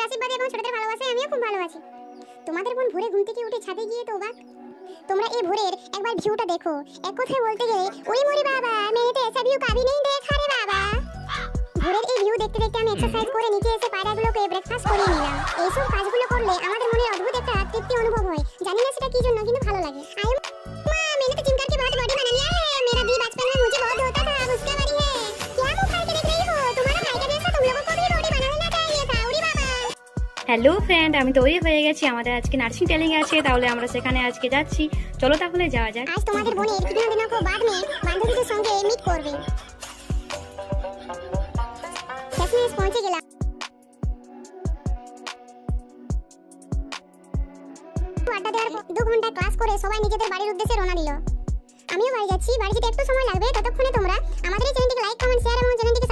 বড়দের আশীর্বাদে এবং ছোটদের ভালোবাসায় আমিও খুব ভালো আছি। তোমাদের বোন ভোরে ঘুম থেকে উঠে ছাদে গিয়ে তো অবাক। তোমরা এই ভোরের একবার ভিউটা দেখো। এক কথায় বলতে গেলে ওই মরি বাবা মেরে তো ऐसा ভিউ কবি नहीं देखा রে বাবা। ভোরের এই ভিউ দেখতে দেখতে আমি এক্সারসাইজ করে নিচে এসে পায়রাগুলোকে ব্রেকফাস্ট করিয়ে নিলাম। এইসব কাজগুলো করলে আমাদের মনে অদ্ভুত একটা তৃপ্তি অনুভব হয়। জানি না সেটা কি জন্য, কিন্তু ভালো লাগে। आयु मां मैंने तो जिम करके बहुत बॉडी बना लिया है। मेरा भी बचपन में मुझे बहुत होता था, अब उसका बारी है। क्या मुंह फाड़ के देख रही हो? तुम्हारा भाई का जैसा तुम लोगों को भी बॉडी बना लेना चाहिए था। उड़ी बाबा। হ্যালো ফ্রেন্ড, আমি তৈরি হয়ে গেছি। আমাদের আজকে নার্সিং ট্রেনিং আছে, তাহলে আমরা সেখানে আজকে যাচ্ছি। চলো তাহলে যাওয়া যাক। आज तुम्हारे बोने कितने दिनों को बाद में বান্ধবীদের সঙ্গে মিট করবে। শেষমেশ পৌঁছে গেলাম। 2 ঘন্টা ক্লাস করে সবাই নিজেদের বাড়ির উদ্দেশ্যে রওনা দিল। আমিও বাড়ি যাচ্ছি। বাড়ি যেতে একটু সময় লাগবে, ততক্ষণে তোমরা আমাদের এই চ্যানেলটিকে লাইক, কমেন্ট, শেয়ার এবং চ্যানেলটিকে